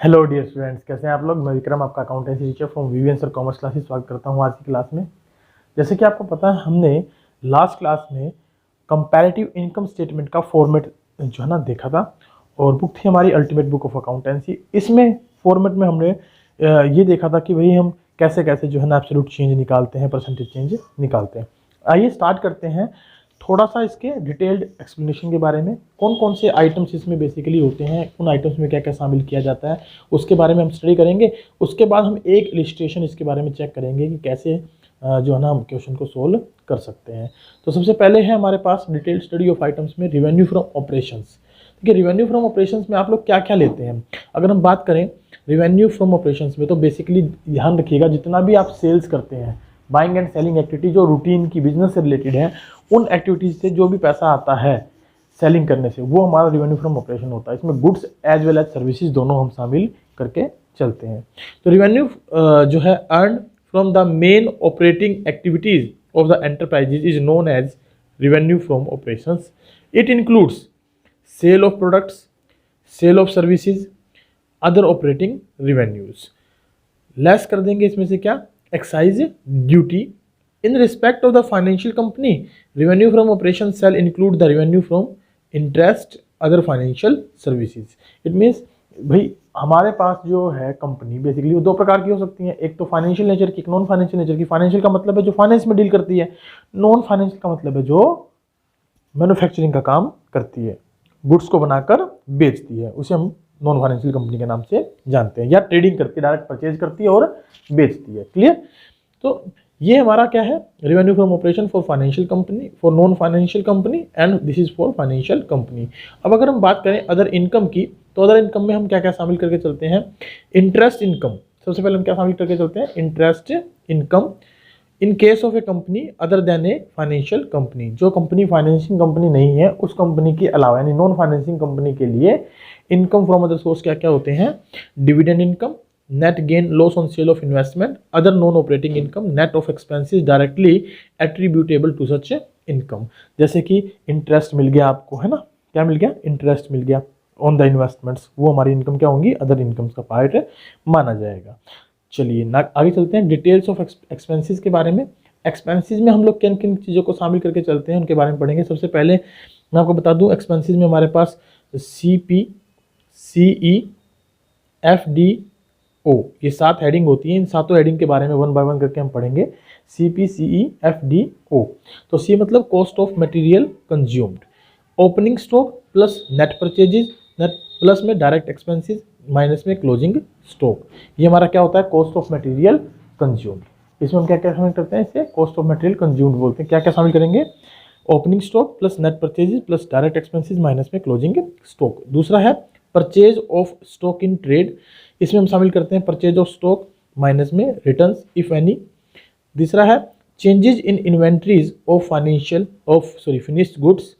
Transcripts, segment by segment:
Hello dear students, कैसे हैं आप लोग। मैं विक्रम, आपका accountancy teacher from VVN sir commerce classes स्वागत करता हूं आज की क्लास में। जैसे कि आपको पता है, हमने लास्ट क्लास में कंपैरेटिव इनकम स्टेटमेंट का फॉर्मेट जो है ना देखा था, और बुक थी हमारी अल्टीमेट बुक ऑफ अकाउंटेंसी। इसमें फॉर्मेट में हमने ये देखा था कि भाई हम कैसे कैसे जो है ना एब्सोल्यूट चेंज निकालते हैं, परसेंटेज चेंज निकालते हैं। आइए स्टार्ट करते हैं थोड़ा सा इसके डिटेल्ड एक्सप्लेनेशन के बारे में। कौन कौन से आइटम्स इसमें बेसिकली होते हैं, उन आइटम्स में क्या क्या शामिल किया जाता है, उसके बारे में हम स्टडी करेंगे। उसके बाद हम एक इलिस्ट्रेशन इसके बारे में चेक करेंगे कि कैसे जो है ना हम क्वेश्चन को सोल्व कर सकते हैं। तो सबसे पहले है हमारे पास डिटेल्ड स्टडी ऑफ आइटम्स में रिवेन्यू फ्रॉम ऑपरेशंस। देखिए, रिवेन्यू फ्रॉम ऑपरेशंस में आप लोग क्या क्या लेते हैं। अगर हम बात करें रिवेन्यू फ्रॉम ऑपरेशंस में, तो बेसिकली ध्यान रखिएगा, जितना भी आप सेल्स करते हैं, बाइंग एंड सेलिंग एक्टिविटी जो रूटीन की बिजनेस से रिलेटेड है, उन एक्टिविटीज से जो भी पैसा आता है सेलिंग करने से, वो हमारा रिवेन्यू फ्रॉम ऑपरेशन होता है। इसमें goods as well as services दोनों हम शामिल करके चलते हैं। तो रिवेन्यू जो है earn from the main operating activities of the enterprises is known as revenue from operations. It includes sale of products, sale of services, other operating revenues. Less कर देंगे इसमें से क्या, excise duty. In respect of the financial company, revenue from operation sale include the revenue from interest, other financial services. It means भाई हमारे पास जो है company basically वो दो प्रकार की हो सकती है, एक तो फाइनेंशियल नेचर की, एक नॉन फाइनेंशियल नेचर की। फाइनेंशियल का मतलब है जो फाइनेंस में डील करती है, नॉन फाइनेंशियल का मतलब है जो मैन्युफैक्चरिंग का काम करती है, गुड्स को बनाकर बेचती है, उसे हम नॉन फाइनेंशियल कंपनी के नाम से जानते हैं। या ट्रेडिंग करती है, डायरेक्ट परचेज करती है और बेचती है। क्लियर। तो ये हमारा क्या है, revenue from operation for financial company, for non financial company, and this is for financial company. अब अगर हम बात करें अदर इनकम की, तो अदर इनकम में हम क्या क्या शामिल करके चलते हैं। इंटरेस्ट इनकम, सबसे पहले हम क्या शामिल करके चलते हैं, interest income. In case of A company other than a financial company, जो कंपनी फाइनेंशियल कंपनी नहीं है, उस कंपनी के अलावा यानी नॉन फाइनेंशियल कंपनी के लिए इनकम फ्रॉम अदर सोर्स क्या क्या होते हैं, dividend income, net gain loss on sale of investment, other non operating income, net of expenses directly attributable to such income. जैसे कि इंटरेस्ट मिल गया आपको, है ना, क्या मिल गया, इंटरेस्ट मिल गया ऑन द इन्वेस्टमेंट्स, वो हमारी इनकम क्या होंगी, अदर इनकम्स का पार्ट माना जाएगा। चलिए ना आगे चलते हैं डिटेल्स ऑफ एक्सपेंसेस के बारे में। एक्सपेंसेस में हम लोग किन किन चीज़ों को शामिल करके चलते हैं उनके बारे में पढ़ेंगे। सबसे पहले मैं आपको बता दूं, एक्सपेंसेस में हमारे पास CP, CE, FD, O, ये 7 हेडिंग होती हैं। इन सातों हेडिंग के बारे में वन बाय वन करके हम पढ़ेंगे। CP, CE, FD, O। तो C मतलब cost of material consumed, opening stock plus net purchases, net plus में डायरेक्ट एक्सपेंसेस माइनस में क्लोजिंग स्टॉक। ये हमारा क्या होता है, कॉस्ट ऑफ मटेरियल कंज्यूम्ड। इसमें हम क्या क्या शामिल करते हैं, इसे कॉस्ट ऑफ मटेरियल कंज्यूम्ड बोलते हैं। क्या क्या शामिल करेंगे, opening stock plus net purchases plus direct expenses minus में क्लोजिंग स्टॉक। दूसरा है purchase of stock in trade, इसमें हम शामिल करते हैं परचेज ऑफ स्टॉक माइनस में रिटर्न्स इफ एनी। तीसरा है changes in inventories of finished goods,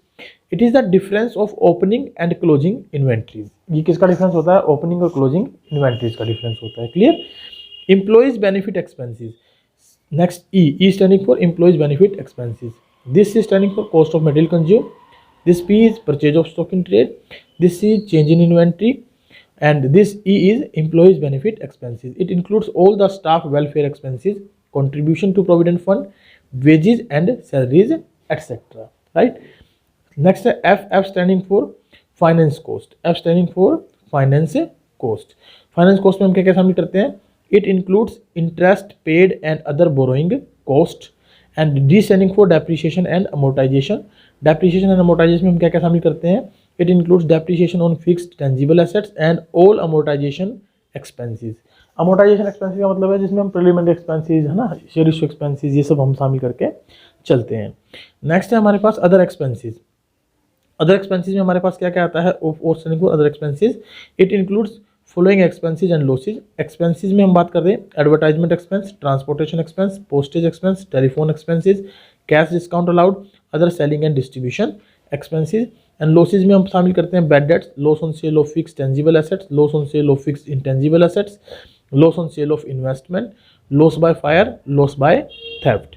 it is the difference of opening and closing inventories. ये किसका डिफरेंस होता है, ओपनिंग और क्लोजिंग इन्वेंट्रीज का डिफरेंस होता है। Clear. Employees benefit expenses, next E standing for employees benefit expenses, this is standing for cost of material consume, this P is purchase of stock in trade, this C is change in inventory, and this E is employees benefit expenses. It includes all the staff welfare expenses, contribution to provident fund, wages and salaries, etc. Right? Next है F standing for finance cost. F standing for finance cost. Finance cost में हम क्या क्या शामिल करते हैं, it includes interest paid and other borrowing cost, and D standing for depreciation and amortization. Depreciation and amortisation में हम क्या क्या शामिल करते हैं, it includes depreciation on fixed tangible assets and all amortisation expenses. Amortisation expenses का मतलब है जिसमें हम प्रीलिमिनरी एक्सपेंसेस, है ना, शेयर इशू एक्सपेंसेस, ये सब हम शामिल करके चलते हैं। नेक्स्ट है हमारे पास अदर एक्सपेंसेस। अदर एक्सपेंसेस में हमारे पास क्या क्या आता है, other expenses, it includes following expenses and losses. Expenses में हम बात कर रहे हैं advertisement expense, transportation expense, postage expense, telephone expenses, cash discount allowed, other selling and distribution expenses. And losses में हम शामिल करते हैं bad debts, loss on sale of fixed tangible assets, loss on sale of fixed intangible assets, loss on sale of investment, loss by fire, loss by theft.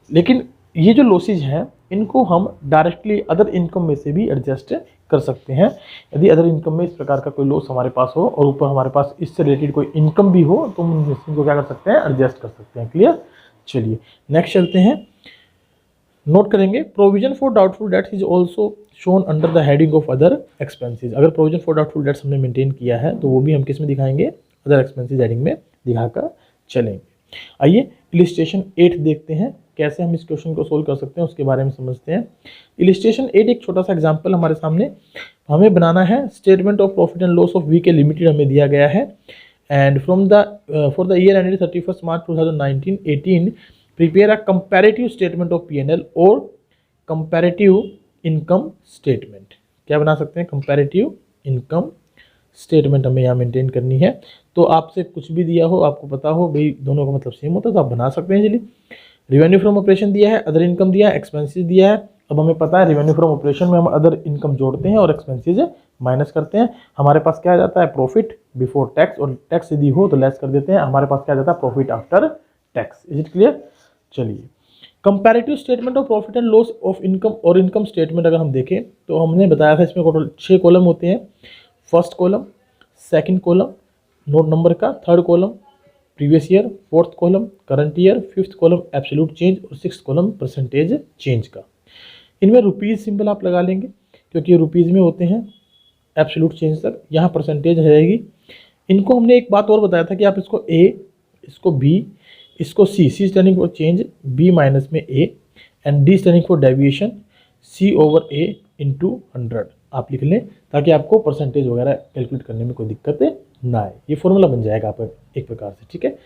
लेकिन ये जो losses हैं इनको हम डायरेक्टली अदर इनकम में से भी adjust कर सकते हैं यदि अदर इनकम में इस प्रकार का कोई लॉस हमारे पास हो और ऊपर हमारे पास इससे रिलेटेड कोई इनकम भी हो तो हम इनको क्या कर सकते हैं, एडजस्ट कर सकते हैं। क्लियर। चलिए नेक्स्ट चलते हैं, नोट करेंगे provision for doubtful debts is also shown under the heading of other expenses. अगर प्रोविजन फॉर डाउटफुल डेट्स हमने मेंटेन किया है तो वो भी हम किस में दिखाएंगे, अदर एक्सपेंसेस हेडिंग में दिखाकर चलेंगे। आइए इलिस्ट्रेशन 8 देखते हैं, कैसे हम इस क्वेश्चन को सोल्व कर सकते हैं उसके बारे में समझते हैं। इलिस्ट्रेशन 8 एक छोटा सा एग्जांपल हमारे सामने, हमें बनाना है statement of profit and loss of VK limited हमें दिया गया है and from the for the year ended 31 March 2019-18 prepare a comparative statement of P&L और comparative income statement। क्या बना सकते हैं, comparative income statement हमें यहाँ मेंटेन करनी है। तो आपसे कुछ भी दिया हो, आपको पता हो भाई दोनों का मतलब सेम होता है तो आप बना सकते हैं। चलिए रेवेन्यू फ्रॉम ऑपरेशन दिया है, अदर इनकम दिया है, एक्सपेंसेस दिया है। अब हमें पता है रेवेन्यू फ्रॉम ऑपरेशन में हम अदर इनकम जोड़ते हैं और एक्सपेंसेस माइनस करते हैं। हमारे पास क्या आ जाता है, प्रॉफिट बिफोर टैक्स, और टैक्स यदि हो तो लेस कर देते हैं। हमारे पास क्या आ जाता है, profit after tax. Is it clear. चलिए comparative statement of profit and loss of income और इनकम स्टेटमेंट अगर हम देखें तो हमने बताया था इसमें टोटल 6 कॉलम होते हैं। First column, second column note number का, third column previous year, fourth column current year, fifth column absolute change और सिक्स्थ कॉलम परसेंटेज चेंज का। इनमें रुपीज़ सिंबल आप लगा लेंगे क्योंकि ये रुपीज़ में होते हैं एब्सोल्यूट चेंज तक, यहाँ परसेंटेज रहेगी। इनको हमने एक बात और बताया था कि आप इसको ए, इसको बी, इसको C standing for change, B minus में A and D standing for deviation, C over A into 100 आप लिख लें ताकि आपको परसेंटेज वगैरह कैलकुलेट करने में कोई दिक्कत ना आए। ये फॉर्मूला बन जाएगा आप एक प्रकार से, ठीक है।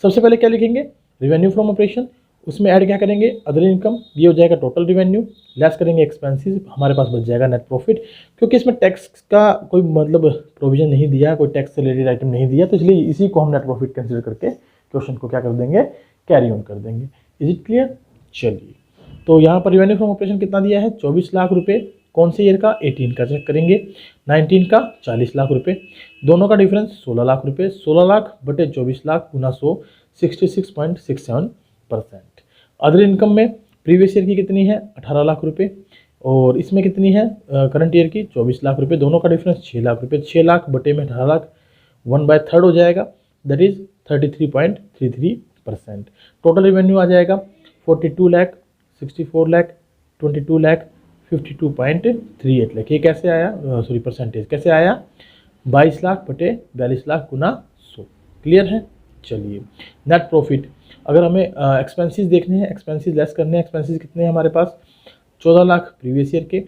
सबसे पहले क्या लिखेंगे, रेवेन्यू फ्रॉम ऑपरेशन, उसमें ऐड क्या करेंगे, अदर इनकम, ये हो जाएगा टोटल रेवेन्यू, लेस करेंगे एक्सपेंसेस, हमारे पास बच जाएगा नेट प्रॉफिट। क्योंकि इसमें टैक्स का कोई मतलब प्रोविजन नहीं दिया, कोई टैक्स से रिलेटेड आइटम नहीं दिया, तो इसलिए इसी को हम नेट प्रॉफिट कंसिडर करके क्वेश्चन को क्या कर देंगे, कैरी ऑन कर देंगे। Is it clear. चलिए तो यहाँ पर रेवेन्यू फ्रॉम ऑपरेशन कितना दिया है, 24 लाख रुपए। कौन से ईयर का, 18 का चेक करेंगे। 19 का 40 लाख रुपए, दोनों का डिफरेंस 16 लाख रुपए। 16 लाख बटे 24 लाख गुना 100, 66.67%। अदर इनकम में प्रीवियस ईयर की कितनी है, 18 लाख रुपए, और इसमें कितनी है करंट ईयर की 24 लाख रुपए, दोनों का डिफरेंस 6 लाख रुपए। 6 लाख बटे में 18 लाख, 1/3 हो जाएगा, दैट इज 33.33%। टोटल रेवेन्यू आ जाएगा 42 लाख, 64 लाख, 22 लाख, 52.38 लाख। ये कैसे आया, सॉरी परसेंटेज कैसे आया, 22 लाख बटे 42 लाख गुना 100। क्लियर है। चलिए नेट प्रॉफिट, अगर हमें एक्सपेंसेस देखने हैं, एक्सपेंसेस लेस करने हैं, एक्सपेंसेस कितने हैं हमारे पास, 14 लाख प्रीवियस ईयर के,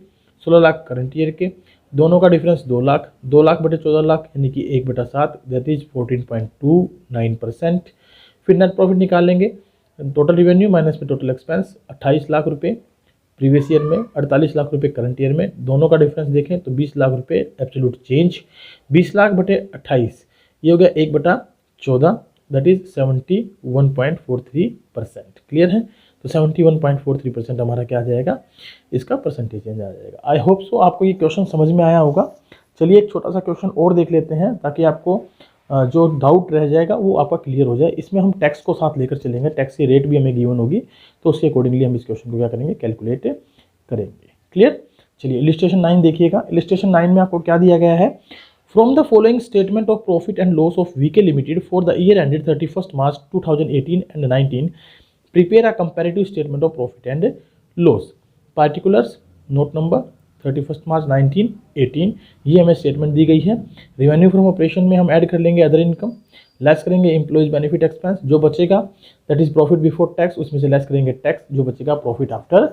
16 लाख करंट ईयर के, दोनों का डिफरेंस 2 लाख, 2 लाख बटे 14 लाख यानी कि 1/7, दैट इज 14.29%। फिर नेट प्रॉफिट निकाल लेंगे, टोटल रेवेन्यू माइनस में टोटल एक्सपेंस, 28 लाख रुपए प्रीवियस ईयर में, 48 लाख रुपए करंट ईयर में, दोनों का डिफरेंस देखें तो 20 लाख रुपए एब्सोल्यूट चेंज। 20 लाख बटे 28 ये हो गया 1/14, दैट इज 71.43%। क्लियर है। तो 71.43% हमारा क्या आ जाएगा, इसका परसेंटेज चेंज आ जाएगा। आई होप सो आपको ये क्वेश्चन समझ में आया होगा। चलिए एक छोटा सा क्वेश्चन और देख लेते हैं ताकि आपको जो डाउट रह जाएगा वो आपका क्लियर हो जाए। इसमें हम टैक्स को साथ लेकर चलेंगे, टैक्स की रेट भी हमें गिवन होगी तो उसके अकॉर्डिंगली हम इस क्वेश्चन को क्या करेंगे, कैलकुलेट करेंगे। क्लियर। चलिए इलिस्ट्रेशन 9 देखिएगा। इलिस्ट्रेशन 9 में आपको क्या दिया गया है, from the following statement of profit and loss of VK limited for the year ended 31 March 2018 and 19 prepare a comparative statement of profit and loss. Particulars note number 31 March 1918 ये हमें statement दी गई है। रेवेन्यू फ्रॉम ऑपरेशन में हम add कर लेंगे other income, less करेंगे employees benefit expense, जो बचेगा that is profit before tax, उसमें से लेस करेंगे टैक्स, जो बचेगा प्रॉफिट आफ्टर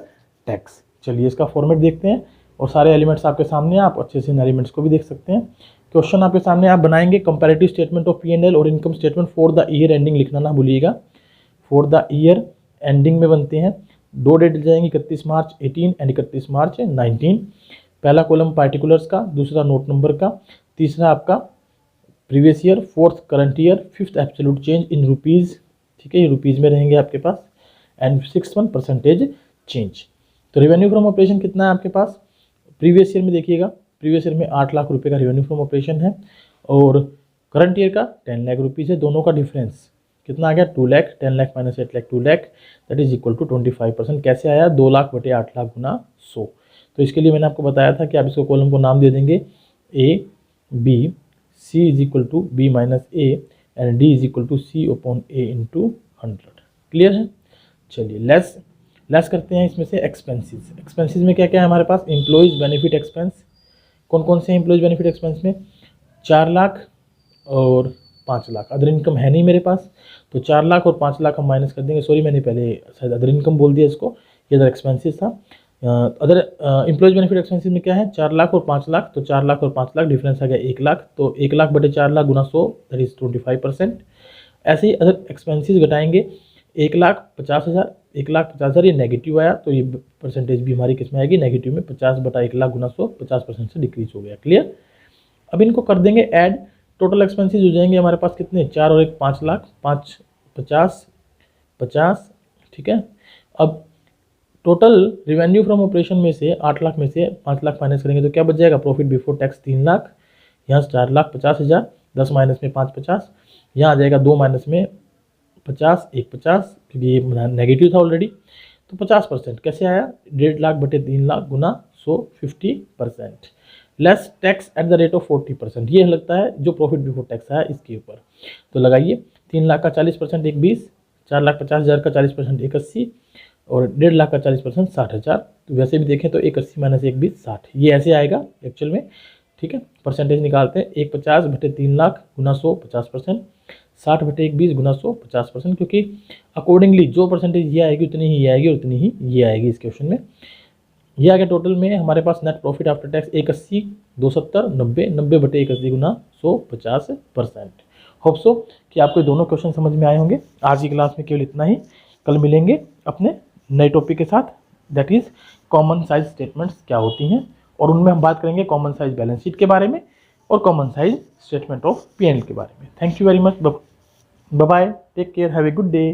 टैक्स। चलिए इसका फॉर्मेट देखते हैं और सारे एलिमेंट्स आपके सामने हैं, आप अच्छे से इन एलिमेंट्स को भी देख सकते हैं। क्वेश्चन आपके सामने, आप बनाएंगे कंपैरेटिव स्टेटमेंट ऑफ P&L और income statement for the year ending, लिखना ना भूलिएगा, फॉर द ईयर एंडिंग में बनते हैं। दो डेट डल जाएंगी 31 मार्च 18 एंड 31 मार्च 19। पहला कॉलम पार्टिकुलर्स का, दूसरा नोट नंबर का, तीसरा आपका previous year, fourth current year, fifth absolute change in rupees, ठीक है ये रुपीज़ में रहेंगे आपके पास, and sixth one percentage change. तो रेवेन्यू फ्रॉम ऑपरेशन कितना है आपके पास, प्रीवियस ईयर में देखिएगा, प्रीवियस ईयर में 8 लाख रुपए का रेवेन्यू फ्रॉम ऑपरेशन है और करंट ईयर का 10 लाख रुपीज़ है। दोनों का डिफरेंस कितना आ गया, 2 lakh, 10 lakh minus 8 lakh, 2 lakh, that is equal to 25%। कैसे आया, 2 लाख बटे 8 लाख गुना 100। तो इसके लिए मैंने आपको बताया था कि आप इसको कॉलम को नाम दे देंगे A B, C is equal to B minus A and D is equal to C upon A into 100। Clear है? चलिए लेस करते हैं इसमें से एक्सपेंसेस। एक्सपेंसेस में क्या क्या है हमारे पास? Employees benefit expense. कौन कौन से एम्प्लॉयज़ बेनिफिट एक्सपेंस में? 4 लाख और 5 लाख। अदर इनकम है नहीं मेरे पास, तो 4 लाख और 5 लाख हम माइनस कर देंगे। सॉरी, मैंने पहले शायद अदर इनकम बोल दिया इसको, ये अदर एक्सपेंसेस था। अदर एम्प्लॉयज़ बेनिफिट एक्सपेंसेस में क्या है? 4 लाख और 5 लाख, तो 4 लाख और 5 लाख डिफरेंस आ गया 1 लाख, तो 1 लाख बटे 4 लाख गुना 100 दैट इज 25%। ऐसे ही अदर एक्सपेंसेस घटाएंगे 1,50,000, 1,50,000 ये नेगेटिव आया, तो ये परसेंटेज भी हमारी किस में आएगी? नेगेटिव में। 50 बटा 1 लाख गुना 100 50% से डिक्रीज हो गया। क्लियर? अब इनको कर देंगे ऐड, टोटल एक्सपेंसेस हो जाएंगे हमारे पास कितने? 4 और 1 5 लाख, 5 50, ठीक है। अब टोटल रिवेन्यू फ्रॉम ऑपरेशन में से 8 लाख में से 5 लाख माइनस करेंगे तो क्या बच जाएगा? प्रॉफिट बिफोर टैक्स 3 लाख, यहाँ 4,50,000, 10 माइनस में 5 50, यहाँ आ जाएगा 2 माइनस में 50 1 50, क्योंकि ये नेगेटिव था ऑलरेडी, तो 50%। कैसे आया? 1.5 लाख बटे 3 लाख गुना 100 50%। Less tax at the rate of 40%। ये लगता है जो प्रॉफिट बिफोर टैक्स है इसके ऊपर। तो लगाइए 3 लाख का 40% 1,20, 4,50,000 का 40% 1,80 और 1.5 लाख का 40% 60,000। तो वैसे भी देखें तो 1,80 माइनस 1,20 60, ये ऐसे आएगा एक्चुअल में। ठीक है, परसेंटेज निकालते हैं। 1,50 बटे 3 लाख गुना 100 50%, 60 बटे 1,20 गुना 100 50%, क्योंकि अकॉर्डिंगली जो परसेंटेज ये आएगी उतनी ही ये आएगी, उतनी ही ये आएगी इस क्वेश्चन में। ये आ गया टोटल में हमारे पास नेट प्रॉफिट आफ्टर टैक्स 1,80 270 90 90 बटे 1,80 गुना 100 50%। होप सो कि आपको दोनों क्वेश्चन समझ में आए होंगे। आज की क्लास में केवल इतना ही। कल मिलेंगे अपने नए टॉपिक के साथ, that is common size statements क्या होती हैं, और उनमें हम बात करेंगे कॉमन साइज बैलेंस शीट के बारे में और common size statement of P&L के बारे में। Thank you very much, bye bye, take care, have a good day.